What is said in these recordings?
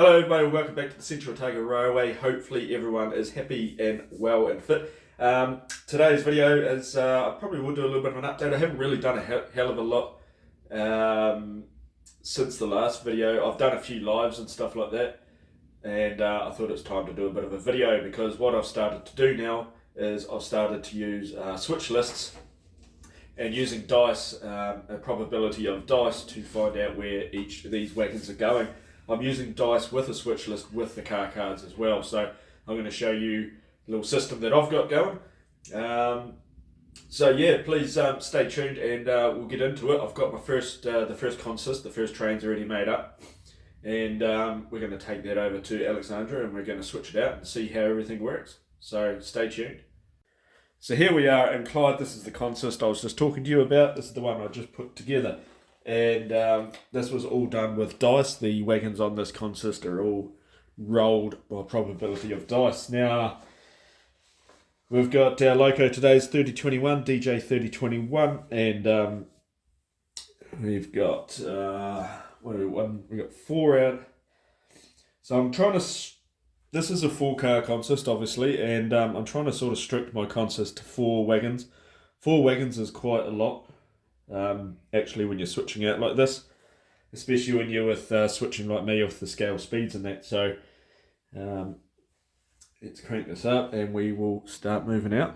Hello everybody, welcome back to the Central Otago Railway. Hopefully everyone is happy and well and fit. Today's video is, I probably will do a little bit of an update. I haven't really done a hell of a lot since the last video. I've done a few lives and stuff like that, and I thought it was time to do a bit of a video because what I've started to do now is I've started to use switch lists and using dice, a probability of dice to find out where each of these wagons are going. I'm using dice with a switch list with the car cards as well, so I'm going to show you a little system that I've got going. So yeah, please stay tuned and we'll get into it. I've got my the first consist, the first train's already made up, and we're going to take that over to Alexandra and we're going to switch it out and see how everything works. So stay tuned. So here we are in Clyde. This is the consist I was just talking to you about. This is the one I just put together. And this was all done with dice. The wagons on this consist are all rolled by probability of dice. Now, we've got our loco today's 3021, DJ 3021, and we've got we've got 4 out. So I'm trying to. This is a 4-car consist, obviously, and I'm trying to sort of strict my consist to 4 wagons. 4 wagons is quite a lot. Actually, when you're switching out like this, especially when you're with switching like me with the scale speeds and that. So let's crank this up and we will start moving out.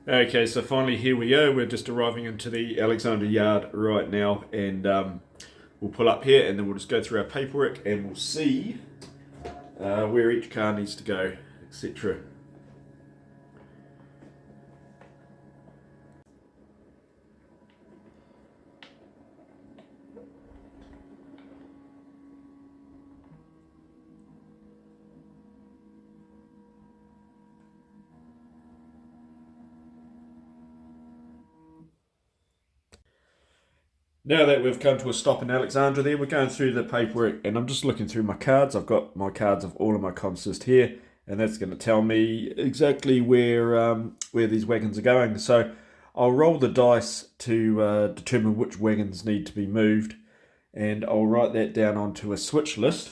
Okay, so finally here we go. We're just arriving into the Alexandra yard right now, and we'll pull up here and then we'll just go through our paperwork and we'll see where each car needs to go, etc. Now that we've come to a stop in Alexandra there, we're going through the paperwork and I'm just looking through my cards. I've got my cards of all of my consist here, and that's going to tell me exactly where these wagons are going. So I'll roll the dice to determine which wagons need to be moved, and I'll write that down onto a switch list.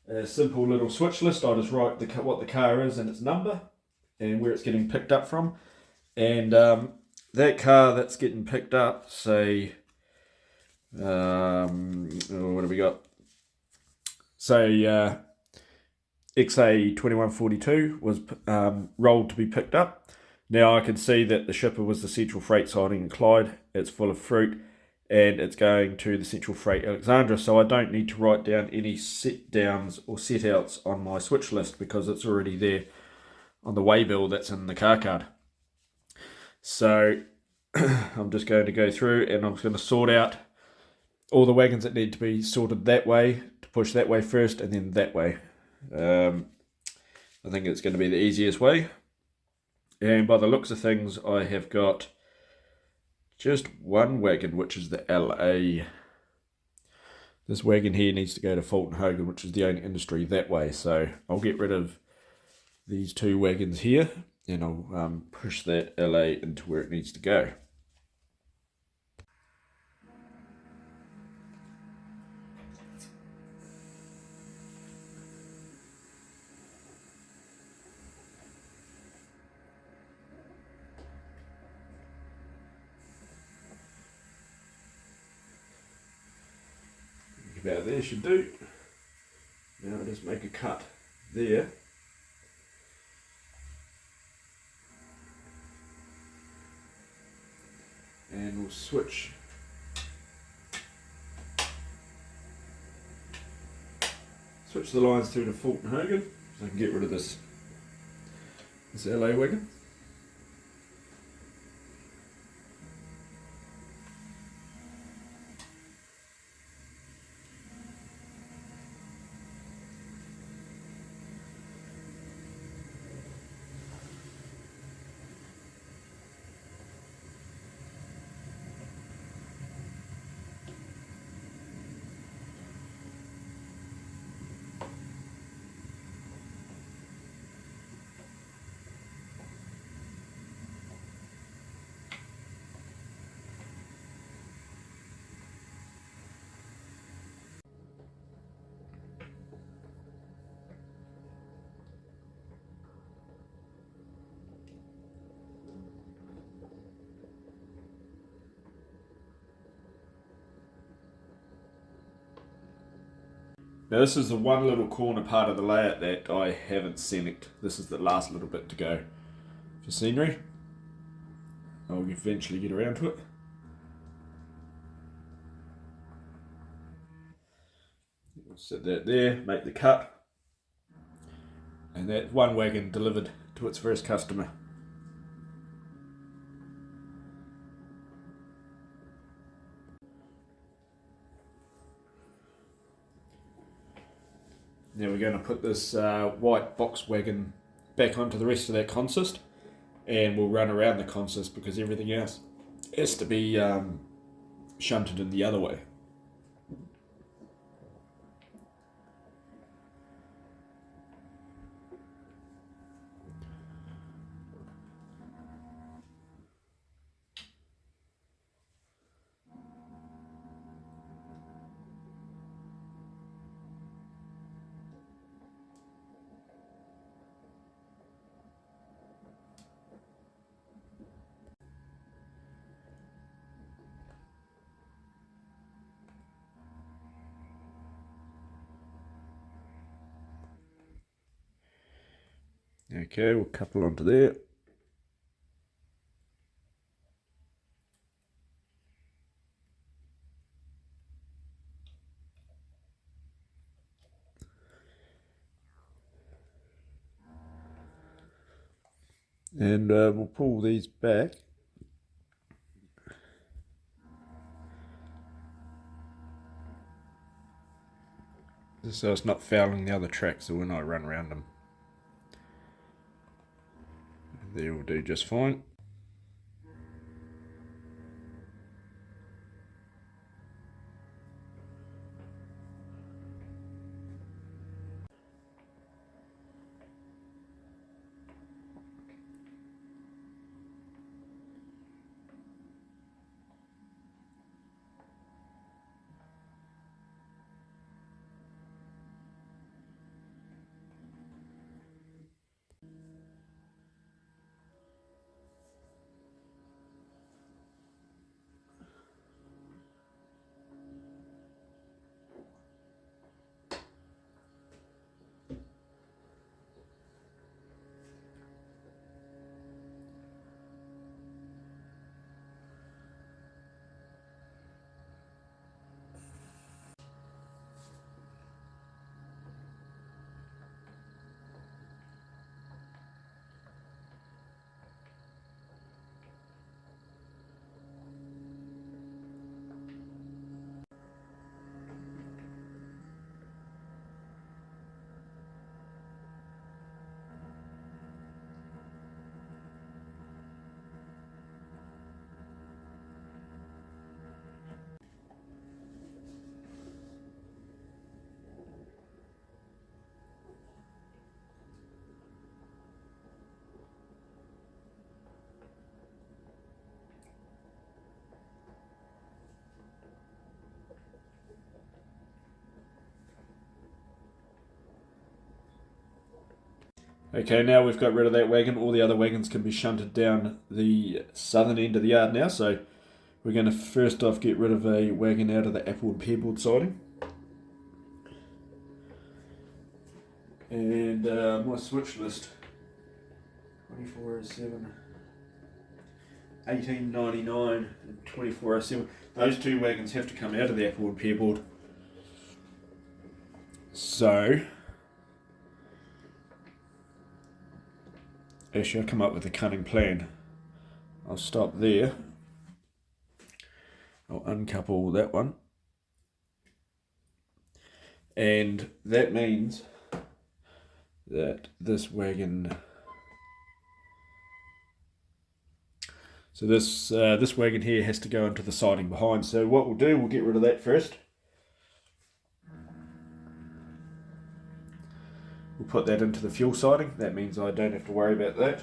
A simple little switch list. I'll just write what the car is and its number and where it's getting picked up from, and that car that's getting picked up, say, what have we got? Say, XA 2142 was rolled to be picked up. Now I can see that the shipper was the Central Freight siding in Clyde. It's full of fruit and it's going to the Central Freight Alexandra. So I don't need to write down any set downs or set outs on my switch list because it's already there on the waybill that's in the car card. So I'm just going to go through and I'm just going to sort out all the wagons that need to be sorted that way, to push that way first and then that way. I think it's going to be the easiest way. And by the looks of things, I have got just one wagon, which is the LA. This wagon here needs to go to Fulton Hogan, which is the only industry that way. So I'll get rid of these 2 wagons here and I'll push that LA into where it needs to go. About there should do. Now I'll just make a cut there. And we'll switch the lines through to Fulton Hogan so I can get rid of this LA wagon. Now this is the one little corner part of the layout that I haven't scenic. This is the last little bit to go for scenery. I'll eventually get around to it. We'll set that there, make the cut, and that one wagon delivered to its first customer. Now we're going to put this white box wagon back onto the rest of that consist, and we'll run around the consist because everything else has to be shunted in the other way. Okay, we'll couple onto there. And we'll pull these back. Just so it's not fouling the other tracks so when I run around them. They will do just fine. Okay, now we've got rid of that wagon. All the other wagons can be shunted down the southern end of the yard now. So we're going to first off get rid of a wagon out of the apple and pear board siding. And my switch list, 2407, 1899 and 2407. Those two wagons have to come out of the apple and pear board. So, actually I'll come up with a cunning plan. I'll stop there. I'll uncouple that one. And that means that this wagon, so this wagon here has to go into the siding behind. So what we'll do, we'll get rid of that first. We'll put that into the fuel siding. That means I don't have to worry about that.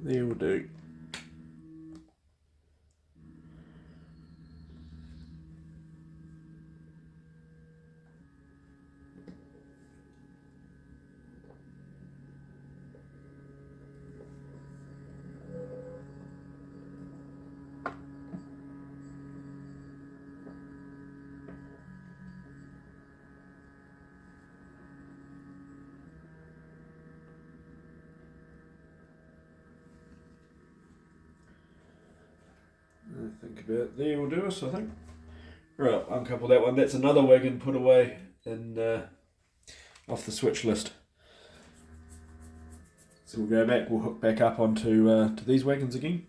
There will do. I think about there will do us, I think. Right, uncouple that one. That's another wagon put away in off the switch list. So we'll go back, we'll hook back up onto to these wagons again.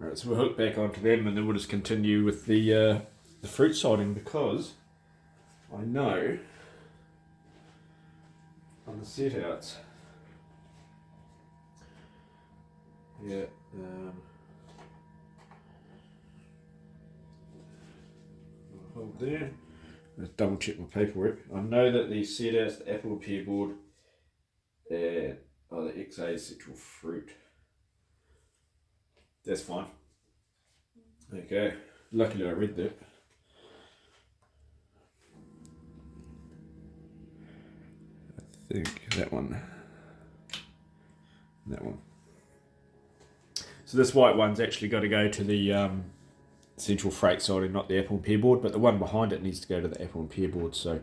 Alright, so we'll hook back onto them and then we'll just continue with the fruit siding, because I know on the set outs, yeah, I'll hold there. Let's double check my paperwork. I know that the set outs, the apple and pear board, and the XA central fruit. That's fine. Okay, luckily I read that. I think that one. That one. So this white one's actually got to go to the central freight siding, not the apple and pear board, but the one behind it needs to go to the apple and pear board, so.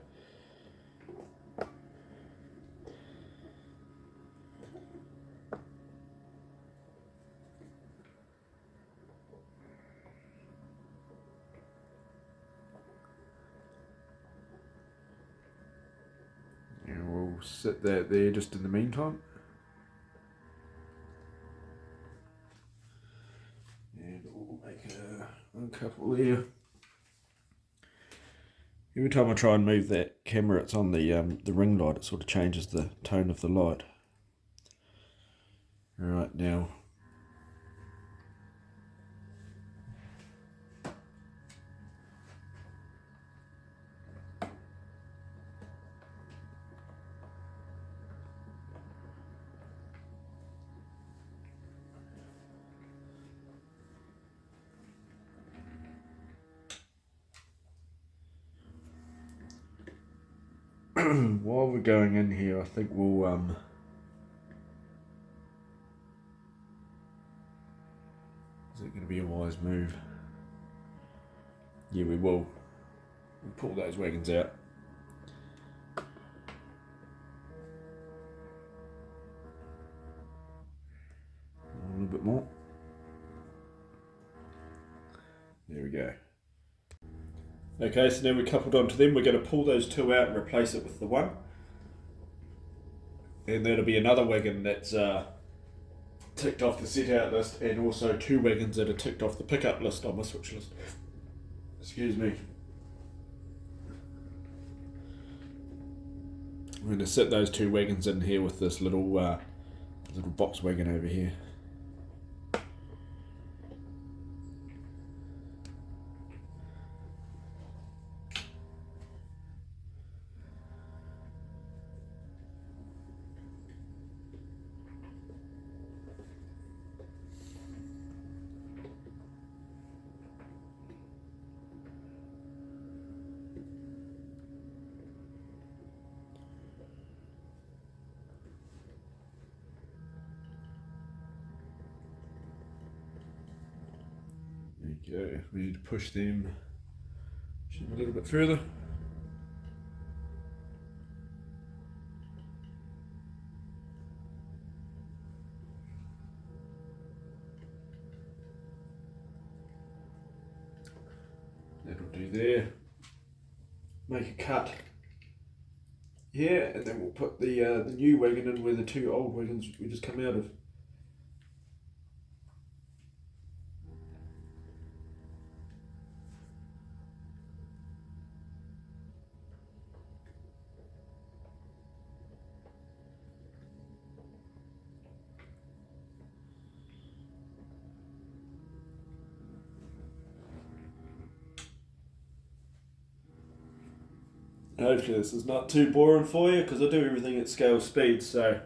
Set that there just in the meantime. And we'll make a uncouple there. Every time I try and move that camera, it's on the ring light, it sort of changes the tone of the light. Alright, now while we're going in here, I think we'll is it going to be a wise move? Yeah, we will. We'll pull those wagons out. bit more. There we go. Okay, so now we're coupled onto them. We're going to pull those two out and replace it with the one. And that'll be another wagon that's ticked off the set out list, and also two wagons that are ticked off the pickup list on my switch list. Excuse me. I'm going to sit those two wagons in here with this little box wagon over here. Okay, we need to push them a little bit further. That'll do there. Make a cut here, and then we'll put the new wagon in where the two old wagons we just come out of. Hopefully this is not too boring for you, because I do everything at scale speed, so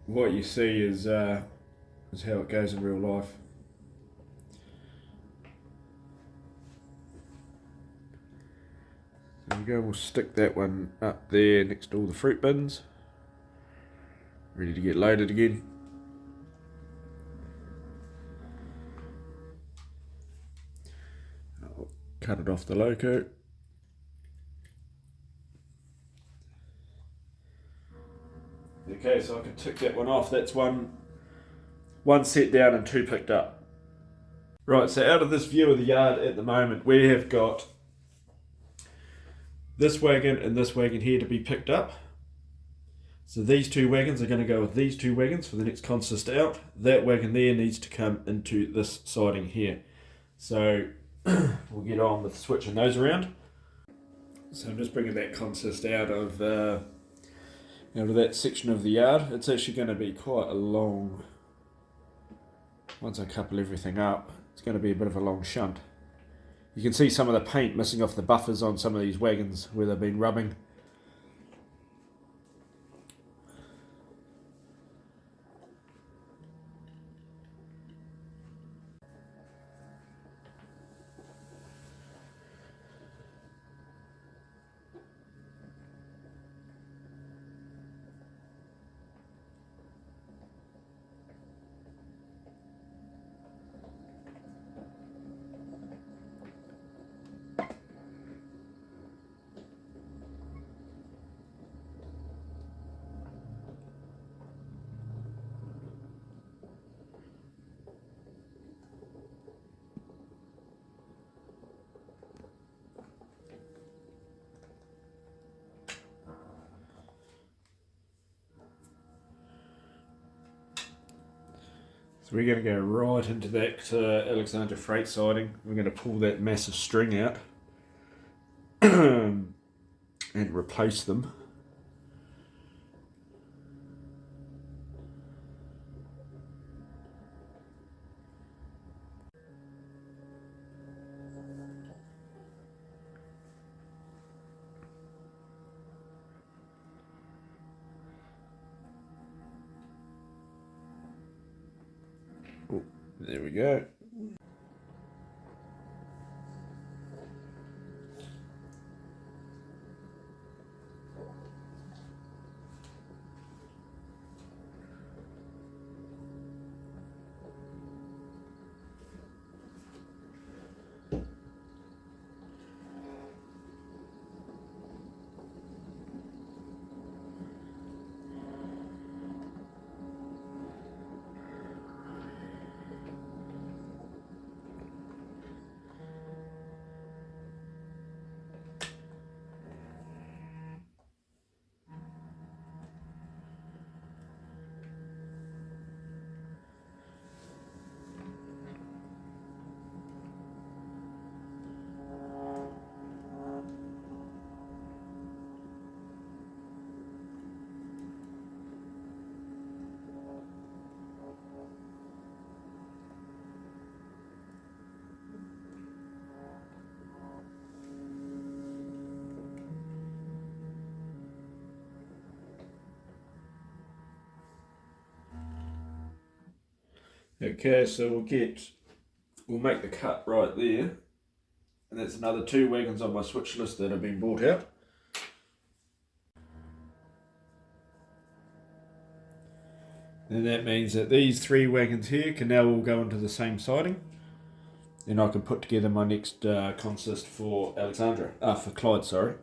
what you see is how it goes in real life. There we go, we'll stick that one up there next to all the fruit bins, ready to get loaded again. Cut it off the loco. Okay, so I can tick that one off. That's one set down and two picked up. Right, so out of this view of the yard at the moment, we have got this wagon and this wagon here to be picked up. So these two wagons are going to go with these two wagons for the next consist out. That wagon there needs to come into this siding here. So we'll get on with switching those around. So I'm just bringing that consist out of that section of the yard. It's actually going to be quite a long, once I couple everything up, it's going to be a bit of a long shunt. You can see some of the paint missing off the buffers on some of these wagons where they've been rubbing. So we're going to go right into that Alexandra freight siding. We're going to pull that massive string out and replace them. Oh, there we go. Okay, so we'll make the cut right there. And that's another 2 wagons on my switch list that have been bought out. And that means that these 3 wagons here can now all go into the same siding. And I can put together my next consist for for Clyde, sorry.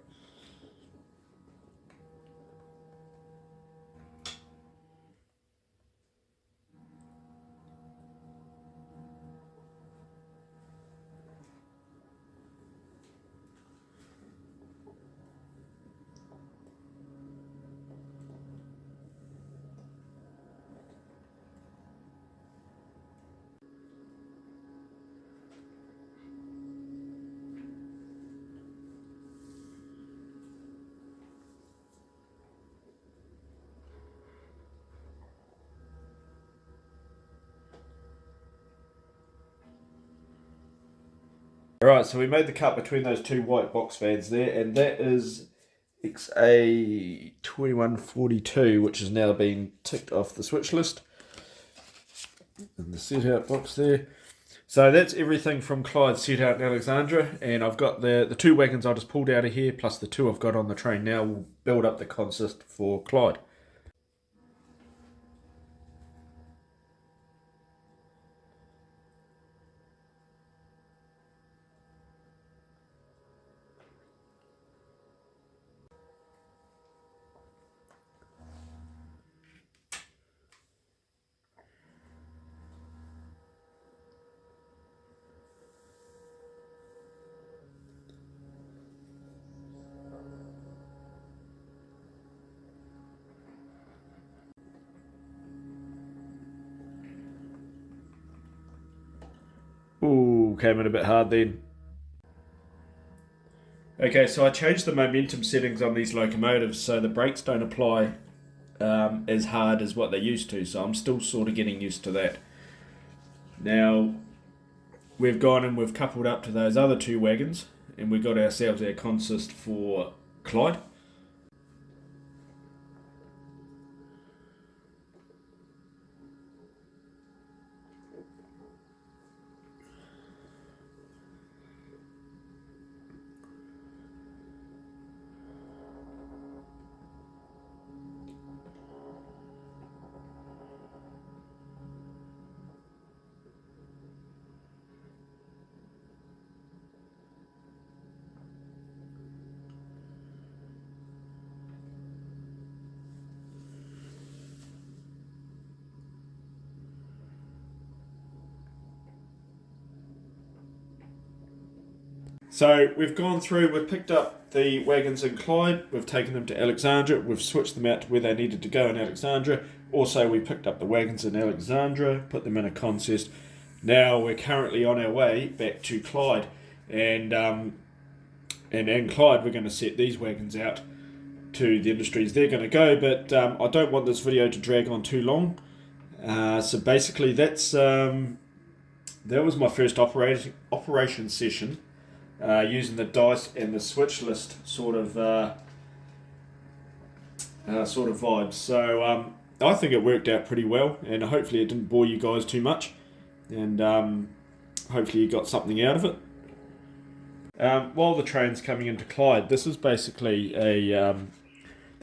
Alright, so we made the cut between those 2 white box fans there, and that is XA2142, which has now been ticked off the switch list. And the set out box there. So that's everything from Clyde set out in Alexandra, and I've got the 2 wagons I just pulled out of here, plus the 2 I've got on the train now will build up the consist for Clyde. Ooh, came in a bit hard then. Okay, so I changed the momentum settings on these locomotives so the brakes don't apply as hard as what they used to, so I'm still sort of getting used to that. Now, we've gone and we've coupled up to those other 2 wagons, and we've got ourselves our consist for Clyde. So we've gone through, we've picked up the wagons in Clyde, we've taken them to Alexandra, we've switched them out to where they needed to go in Alexandra. Also, we picked up the wagons in Alexandra, put them in a consist. Now we're currently on our way back to Clyde, and in Clyde we're going to set these wagons out to the industries they're going to go. But I don't want this video to drag on too long. So basically, that was my first operation session. Using the dice and the switch list sort of vibes. So I think it worked out pretty well, and hopefully it didn't bore you guys too much, and hopefully you got something out of it. While the train's coming into Clyde, this is basically the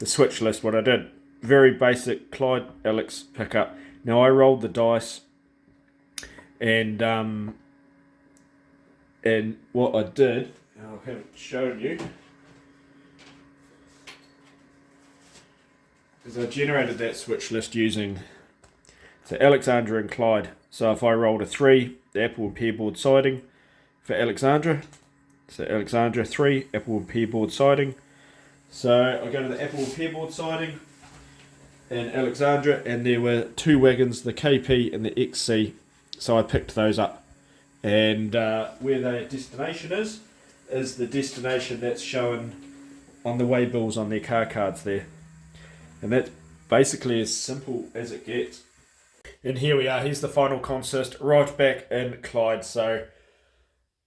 switch list. What I did, very basic Clyde Alex pickup. Now I rolled the dice, and what I did, I haven't shown you, is I generated that switch list using Alexandra and Clyde. So if I rolled a 3, the apple and pear board siding for Alexandra. So Alexandra 3, apple and pear board siding. So I go to the apple and pear board siding in Alexandra, and there were 2 wagons, the KP and the XC. So I picked those up. And where their destination is the destination that's shown on the way bills on their car cards there. And that's basically as simple as it gets. And here we are, here's the final consist right back in Clyde. So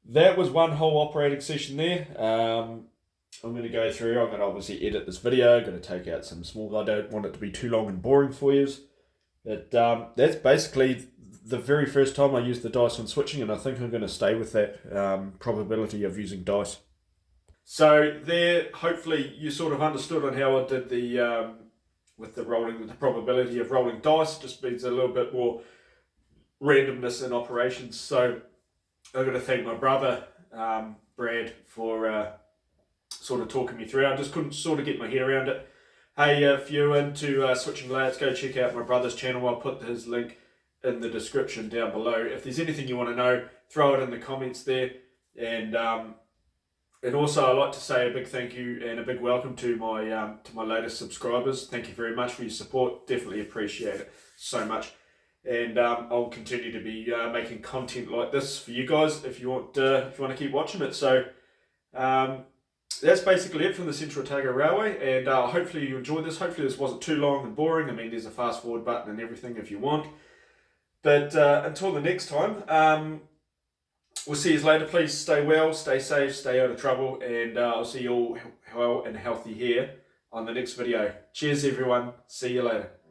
that was one whole operating session there. I'm going to go through, I'm going to obviously edit this video, I'm going to take out some small, I don't want it to be too long and boring for you. But that's basically the very first time I used the dice on switching, and I think I'm going to stay with that probability of using dice. So there, hopefully you sort of understood on how I did the with the probability of rolling dice. Just means a little bit more randomness in operations. So I'm going to thank my brother Brad for sort of talking me through. I just couldn't sort of get my head around it. Hey, if you're into switching layouts, go check out my brother's channel. I'll put his link in the description down below. If there's anything you want to know, throw it in the comments there. And also, I'd like to say a big thank you and a big welcome to my latest subscribers. Thank you very much for your support. Definitely appreciate it so much. And I'll continue to be making content like this for you guys if you want to keep watching it. So that's basically it from the Central Otago Railway, and hopefully you enjoyed this. Hopefully this wasn't too long and boring. I mean, there's a fast forward button and everything if you want. But until the next time, we'll see you later. Please stay well, stay safe, stay out of trouble, and I'll see you all well and healthy here on the next video. Cheers everyone. See you later.